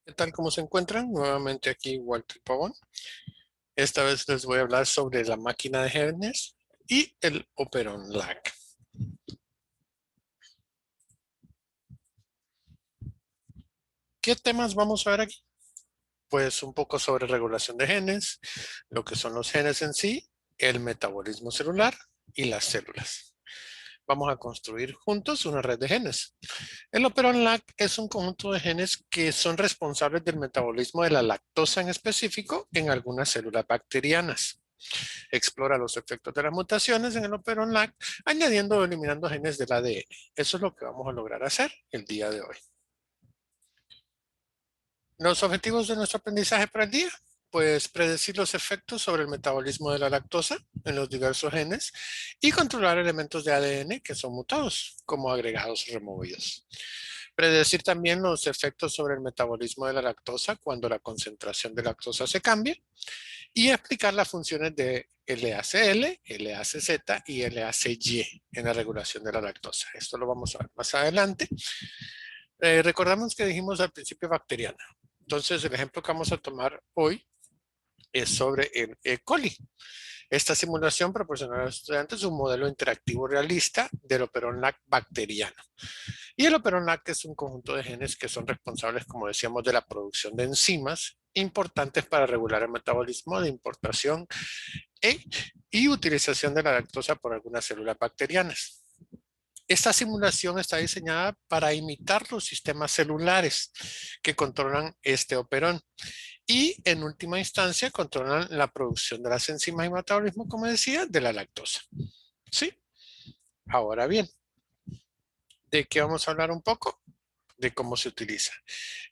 ¿Qué tal? ¿Cómo se encuentran? Nuevamente aquí Walter Pavón. Esta vez les voy a hablar sobre la máquina de genes y el Operon LAC. ¿Qué temas vamos a ver aquí? Pues un poco sobre regulación de genes, lo que son los genes en sí, el metabolismo celular y las células. Vamos a construir juntos una red de genes. El Operon LAC es un conjunto de genes que son responsables del metabolismo de la lactosa en específico en algunas células bacterianas. Explora los efectos de las mutaciones en el Operon LAC, añadiendo o eliminando genes del ADN. Eso es lo que vamos a lograr hacer el día de hoy. Los objetivos de nuestro aprendizaje para el día, pues predecir los efectos sobre el metabolismo de la lactosa en los diversos genes y controlar elementos de ADN que son mutados, como agregados removidos. Predecir también los efectos sobre el metabolismo de la lactosa cuando la concentración de lactosa se cambie y explicar las funciones de LACL, LACZ y LACY en la regulación de la lactosa. Esto lo vamos a ver más adelante. Recordamos que dijimos al principio bacteriana. Entonces, el ejemplo que vamos a tomar hoy es sobre el E. coli. Esta simulación proporciona a los estudiantes un modelo interactivo realista del Operon LAC bacteriano. Y el Operon LAC es un conjunto de genes que son responsables, como decíamos, de la producción de enzimas importantes para regular el metabolismo de importación y utilización de la lactosa por algunas células bacterianas. Esta simulación está diseñada para imitar los sistemas celulares que controlan este operón y en última instancia controlan la producción de las enzimas y metabolismo, como decía, de la lactosa. ¿Sí? Ahora bien, ¿de qué vamos a hablar un poco? De cómo se utiliza.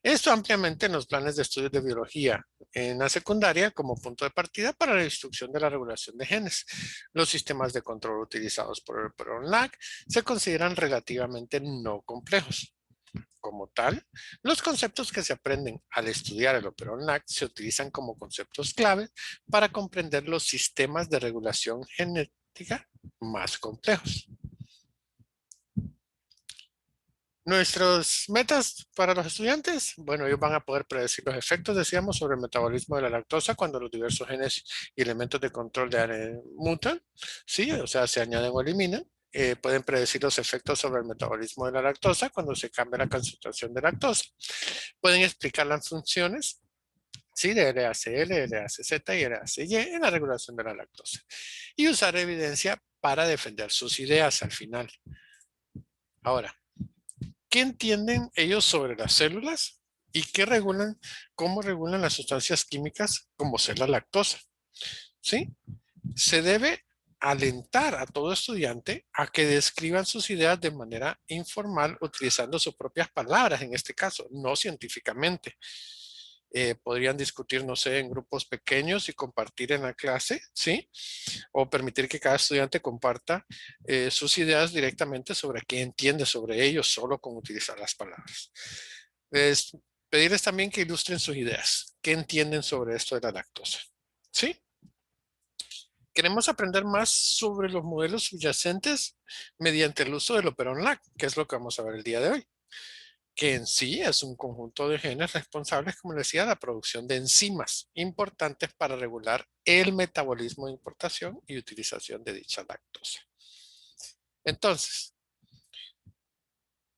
Esto ampliamente en los planes de estudios de biología en la secundaria como punto de partida para la instrucción de la regulación de genes. Los sistemas de control utilizados por el Operon LAC se consideran relativamente no complejos. Como tal, los conceptos que se aprenden al estudiar el Operon LAC se utilizan como conceptos clave para comprender los sistemas de regulación genética más complejos. Nuestras metas para los estudiantes, bueno, ellos van a poder predecir los efectos, decíamos, sobre el metabolismo de la lactosa cuando los diversos genes y elementos de control de ADN mutan, ¿sí? O sea, se añaden o eliminan. Pueden predecir los efectos sobre el metabolismo de la lactosa cuando se cambia la concentración de lactosa. Pueden explicar las funciones, ¿sí? De LACL, LACZ y LACY en la regulación de la lactosa. Y usar evidencia para defender sus ideas al final. Ahora, ¿qué entienden ellos sobre las células y cómo regulan las sustancias químicas como ser la lactosa? ¿Sí? Se debe alentar a todo estudiante a que describan sus ideas de manera informal utilizando sus propias palabras, en este caso, no científicamente. Podrían discutir, no sé, en grupos pequeños y compartir en la clase, ¿sí? O permitir que cada estudiante comparta sus ideas directamente sobre qué entiende sobre ellos solo con utilizar las palabras. Es pedirles también que ilustren sus ideas, qué entienden sobre esto de la lactosa, ¿sí? Queremos aprender más sobre los modelos subyacentes mediante el uso del Operon LAC, que es lo que vamos a ver el día de hoy, que en sí es un conjunto de genes responsables, como les decía, de la producción de enzimas importantes para regular el metabolismo de importación y utilización de dicha lactosa. Entonces,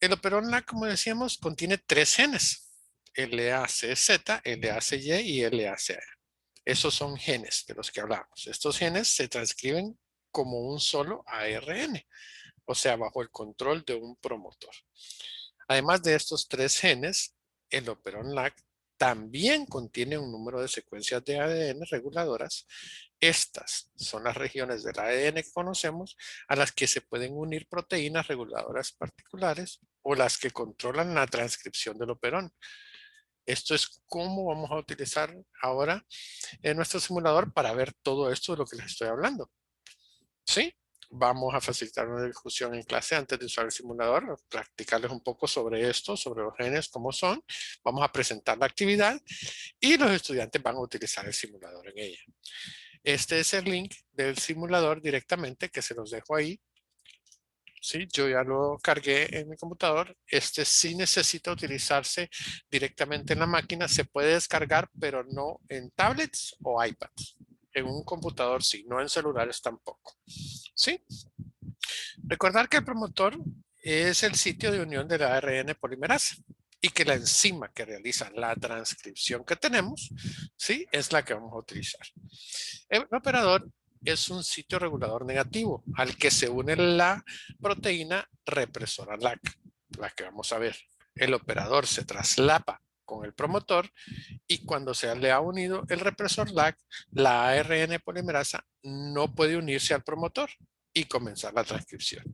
el Operon LAC, como decíamos, contiene tres genes, LACZ, LACY y LACA. Esos son genes de los que hablamos. Estos genes se transcriben como un solo ARN, o sea, bajo el control de un promotor. Además de estos tres genes, el Operon LAC también contiene un número de secuencias de ADN reguladoras. Estas son las regiones del ADN que conocemos a las que se pueden unir proteínas reguladoras particulares o las que controlan la transcripción del operón. Esto es cómo vamos a utilizar ahora en nuestro simulador para ver todo esto de lo que les estoy hablando. ¿Sí? Vamos a facilitar una discusión en clase antes de usar el simulador, practicarles un poco sobre esto, sobre los genes, cómo son. Vamos a presentar la actividad y los estudiantes van a utilizar el simulador en ella. Este es el link del simulador directamente que se los dejo ahí Sí, yo ya lo cargué en mi computador. Este sí necesita utilizarse directamente en la máquina. Se puede descargar, pero no en tablets o iPads. En un computador sí, no en celulares tampoco. Sí, recordar que el promotor es el sitio de unión de la ARN polimerasa y que la enzima que realiza la transcripción que tenemos, sí, es la que vamos a utilizar. El operador es un sitio regulador negativo al que se une la proteína represora LAC, la que vamos a ver. El operador se traslapa con el promotor y cuando se le ha unido el represor LAC, la ARN polimerasa no puede unirse al promotor y comenzar la transcripción.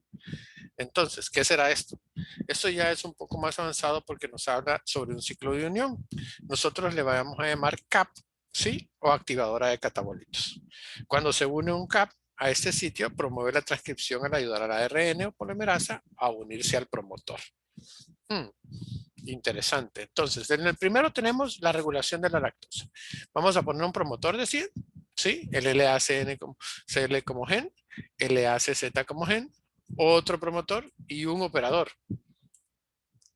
Entonces, ¿qué será esto? Esto ya es un poco más avanzado porque nos habla sobre un ciclo de unión. Nosotros le vamos a llamar CAP, ¿sí? O activadora de catabolitos. Cuando se une un CAP a este sitio, promueve la transcripción al ayudar a la ARN o polimerasa a unirse al promotor. Interesante. Entonces, en el primero tenemos la regulación de la lactosa. Vamos a poner un promotor de 100, ¿sí? El LACN como, CL como gen, LACZ como gen, otro promotor y un operador.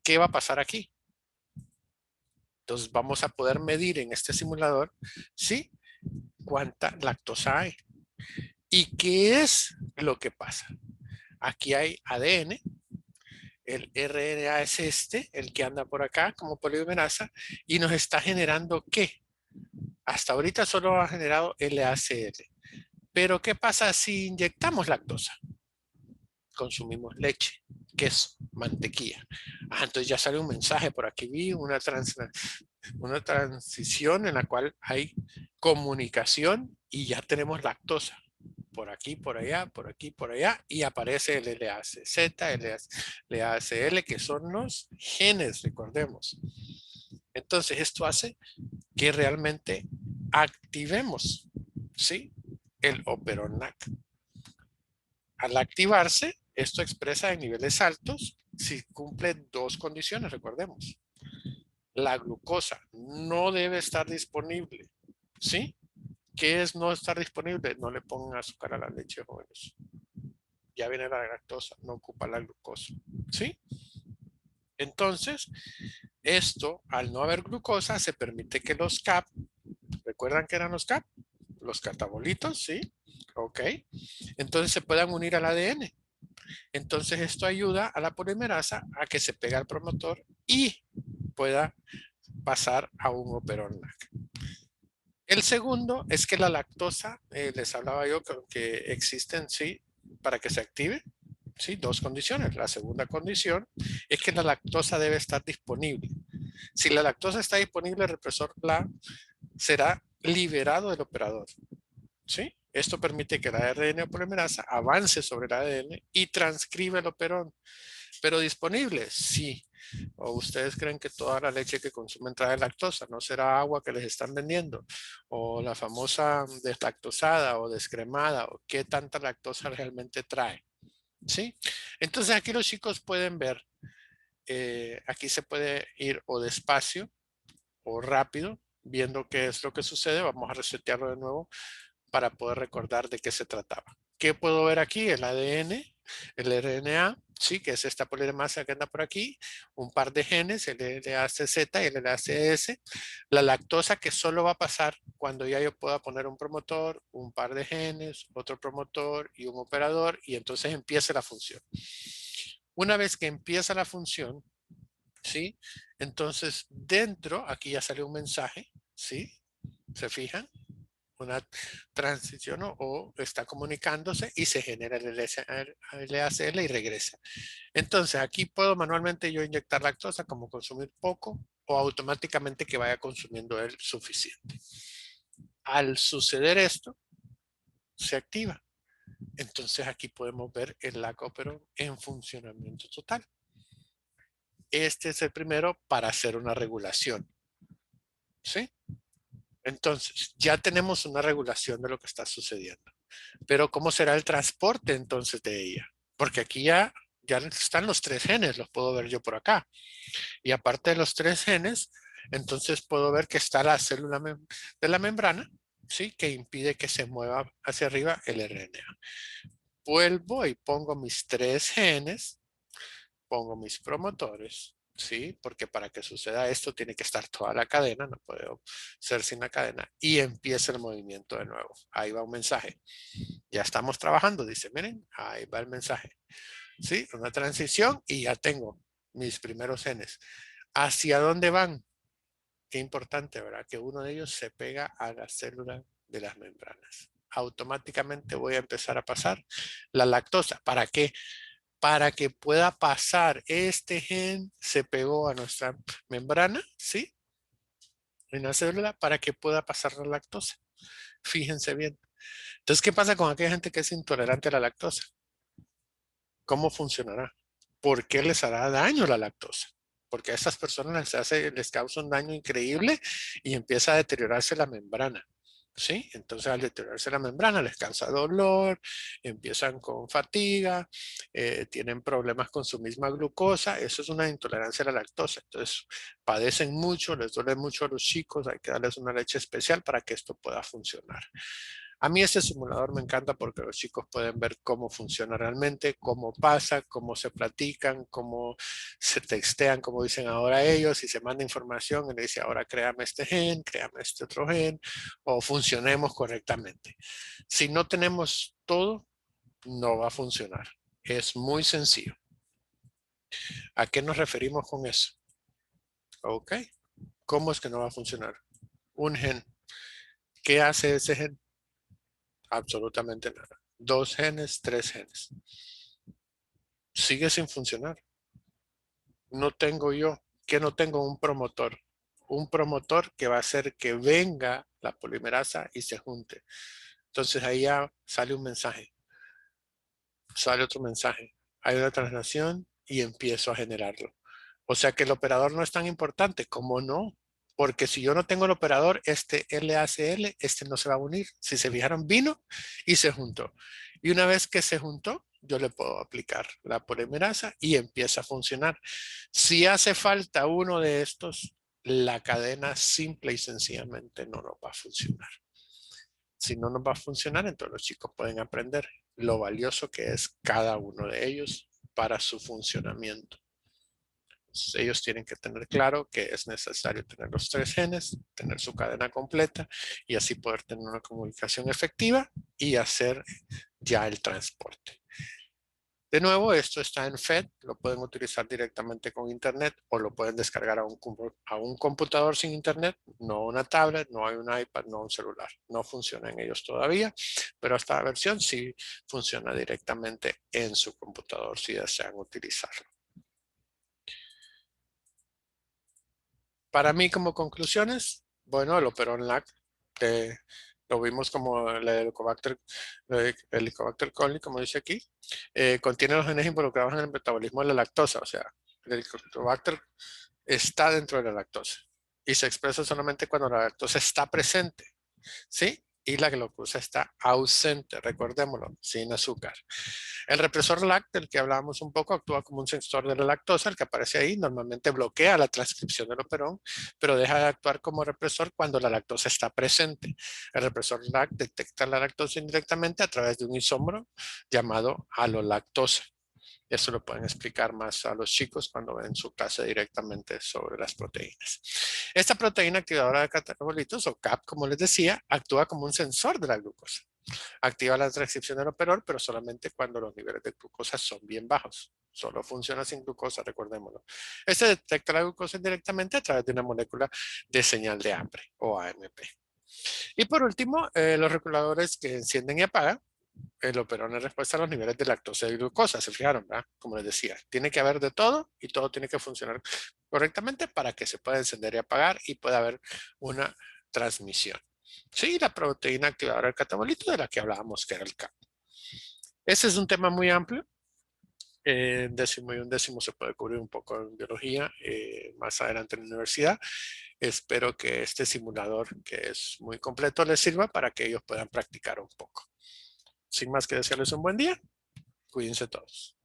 ¿Qué va a pasar aquí? Entonces vamos a poder medir en este simulador, ¿sí? Cuánta lactosa hay. ¿Y qué es lo que pasa? Aquí hay ADN, el RNA es este, el que anda por acá como polimerasa, y nos está generando ¿qué? Hasta ahorita solo ha generado LACL. Pero ¿qué pasa si inyectamos lactosa? Consumimos leche, queso, mantequilla. Entonces ya sale un mensaje por aquí, vi una transición en la cual hay comunicación y ya tenemos lactosa. Por aquí, por allá, por aquí, por allá, y aparece el LACZ, LACL, que son los genes, recordemos. Entonces, esto hace que realmente activemos, ¿sí? El operón NAC. Al activarse, esto expresa en niveles altos si cumple dos condiciones, recordemos. La glucosa no debe estar disponible, ¿sí? ¿Qué es no estar disponible? No le pongan azúcar a la leche, jóvenes. Ya viene la lactosa, no ocupa la glucosa, ¿sí? Entonces, esto, al no haber glucosa, se permite que los CAP, ¿recuerdan que eran los CAP? Los catabolitos, ¿sí? Ok. Entonces se puedan unir al ADN. Entonces esto ayuda a la polimerasa a que se pegue al promotor y pueda pasar a un operón LAC. El segundo es que la lactosa, les hablaba yo que existen, sí, para que se active, sí, dos condiciones. La segunda condición es que la lactosa debe estar disponible. Si la lactosa está disponible, el represor LA será liberado del operador, ¿sí? Esto permite que la ARN o polimerasa avance sobre el ADN y transcribe el operón. Pero disponible, sí. ¿O ustedes creen que toda la leche que consumen trae lactosa? ¿No será agua que les están vendiendo? ¿O la famosa deslactosada o descremada? ¿O qué tanta lactosa realmente trae? ¿Sí? Entonces aquí los chicos pueden ver, aquí se puede ir o despacio o rápido, viendo qué es lo que sucede. Vamos a resetearlo de nuevo para poder recordar de qué se trataba. ¿Qué puedo ver aquí? El ADN, el RNA, sí, que es esta polimerasa que anda por aquí, un par de genes, el LACZ y el LACS, la lactosa que solo va a pasar cuando ya yo pueda poner un promotor, un par de genes, otro promotor y un operador, y entonces empieza la función. Una vez que empieza la función, ¿sí? Entonces dentro, aquí ya sale un mensaje, ¿sí? ¿Se fijan? Una transición o está comunicándose y se genera el LACL y regresa. Entonces aquí puedo manualmente yo inyectar lactosa como consumir poco o automáticamente que vaya consumiendo el suficiente. Al suceder esto, se activa. Entonces aquí podemos ver el lacópero en funcionamiento total. Este es el primero para hacer una regulación. ¿Sí? Entonces, ya tenemos una regulación de lo que está sucediendo. Pero ¿cómo será el transporte entonces de ella? Porque aquí ya están los tres genes, los puedo ver yo por acá. Y aparte de los tres genes, entonces puedo ver que está la célula de la membrana, ¿sí? Que impide que se mueva hacia arriba el RNA. vuelvo y pongo mis 3 genes, pongo mis promotores, ¿sí? Porque para que suceda esto tiene que estar toda la cadena, no puede ser sin la cadena, y empieza el movimiento de nuevo. Ahí va un mensaje. Ya estamos trabajando, dice, miren, ahí va el mensaje. ¿Sí? Una transición y ya tengo mis primeros genes. ¿Hacia dónde van? Qué importante, ¿verdad? Que uno de ellos se pega a la célula de las membranas. Automáticamente voy a empezar a pasar la lactosa. ¿Para qué? Para que pueda pasar este gen, se pegó a nuestra membrana, ¿sí? En la célula para que pueda pasar la lactosa. Fíjense bien. Entonces, ¿qué pasa con aquella gente que es intolerante a la lactosa? ¿Cómo funcionará? ¿Por qué les hará daño la lactosa? Porque a estas personas les causa un daño increíble y empieza a deteriorarse la membrana. ¿Sí? Entonces al deteriorarse la membrana les causa dolor, empiezan con fatiga, tienen problemas con su misma glucosa, eso es una intolerancia a la lactosa. Entonces padecen mucho, les duele mucho a los chicos, hay que darles una leche especial para que esto pueda funcionar. A mí este simulador me encanta porque los chicos pueden ver cómo funciona realmente, cómo pasa, cómo se platican, cómo se textean, como dicen ahora ellos, y se manda información y le dice ahora créame este gen, créame este otro gen, o funcionemos correctamente. Si no tenemos todo, no va a funcionar. Es muy sencillo. ¿A qué nos referimos con eso? Ok. ¿Cómo es que no va a funcionar? Un gen. ¿Qué hace ese gen? Absolutamente nada. 2 genes, 3 genes. Sigue sin funcionar. No tengo yo, que no tengo un promotor. Un promotor que va a hacer que venga la polimerasa y se junte. Entonces ahí ya sale un mensaje, sale otro mensaje. Hay una traslación y empiezo a generarlo. O sea que el operador no es tan importante. ¿Cómo no? Porque si yo no tengo el operador, este LACL, este no se va a unir. Si se fijaron, vino y se juntó. Y una vez que se juntó, yo le puedo aplicar la polimerasa y empieza a funcionar. Si hace falta uno de estos, la cadena simple y sencillamente no nos va a funcionar. Si no nos va a funcionar, entonces los chicos pueden aprender lo valioso que es cada uno de ellos para su funcionamiento. Ellos tienen que tener claro que es necesario tener los 3 genes, tener su cadena completa y así poder tener una comunicación efectiva y hacer ya el transporte. De nuevo, esto está en FED, lo pueden utilizar directamente con Internet o lo pueden descargar a un computador sin Internet, no una tablet, no hay un iPad, no un celular. No funciona en ellos todavía, pero esta versión sí funciona directamente en su computador si desean utilizarlo. Para mí, como conclusiones, bueno, el Operon LAC lo vimos como el Helicobacter coli, como dice aquí, contiene los genes involucrados en el metabolismo de la lactosa, o sea, el Helicobacter está dentro de la lactosa y se expresa solamente cuando la lactosa está presente, ¿sí? Y la glucosa está ausente, recordémoslo, sin azúcar. El represor LAC, del que hablábamos un poco, actúa como un sensor de la lactosa, el que aparece ahí, normalmente bloquea la transcripción del operón, pero deja de actuar como represor cuando la lactosa está presente. El represor LAC detecta la lactosa indirectamente a través de un isómero llamado alolactosa. Eso lo pueden explicar más a los chicos cuando ven su clase directamente sobre las proteínas. Esta proteína activadora de catabolitos, o CAP, como les decía, actúa como un sensor de la glucosa. Activa la transcripción del operol, pero solamente cuando los niveles de glucosa son bien bajos. Solo funciona sin glucosa, recordémoslo. Este detecta la glucosa directamente a través de una molécula de señal de hambre, o AMP. Y por último, los reguladores que encienden y apagan el operón en respuesta a los niveles de lactosa y glucosa. ¿Se fijaron? ¿verdad? Como les decía, tiene que haber de todo y todo tiene que funcionar correctamente para que se pueda encender y apagar y pueda haber una transmisión. Sí, la proteína activadora del catabolito de la que hablábamos, que era el CAP. Ese es un tema muy amplio. Décimo y undécimo se puede cubrir un poco en biología más adelante en la universidad. Espero que este simulador, que es muy completo, les sirva para que ellos puedan practicar un poco. Sin más que desearles un buen día, cuídense todos.